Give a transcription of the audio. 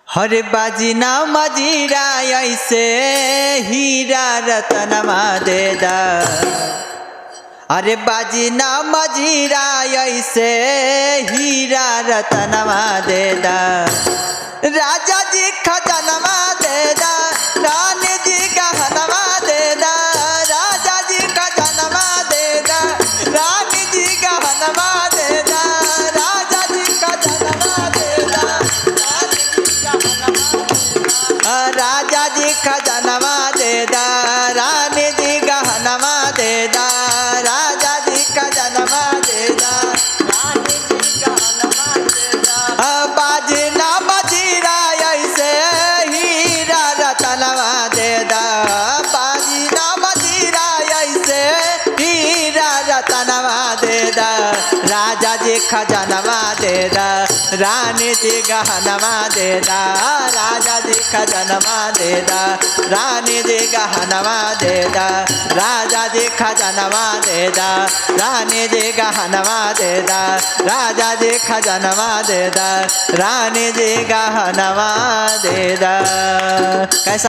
हरे बाजीना मजीरा ऐसे हीरा रतनमा देदा। अरे बाजीना मजीरा ऐसे हीरा रतनमा देदा। राजा जी खजनवा देदा, रानी जी गहनवा देदा। राजा जी खजनवा देदा, रानी जी गहनवा देदा। राजा जी खजनवा देदा, राजा जी खजनवा देदा, रानी जी गहनवा देदा। राजा जी खजनवा देदा, रानी जी गहनवा देदा। बाजना मजीरा ऐसे हीरा रतनवा देदा। बाजना मजीरा ऐसे हीरा रतनवा देदा। राजा जी खजनवा देदा, रानी जी गहनवा देदा। राजा जी खजनवा देदा, रानी जी गहनवा देदा। राजा जी खजनवा देदा, रानी जी गहनवा देदा। राजा जी खजनवा देदा, रानी जी गहनवा देदा। कैसा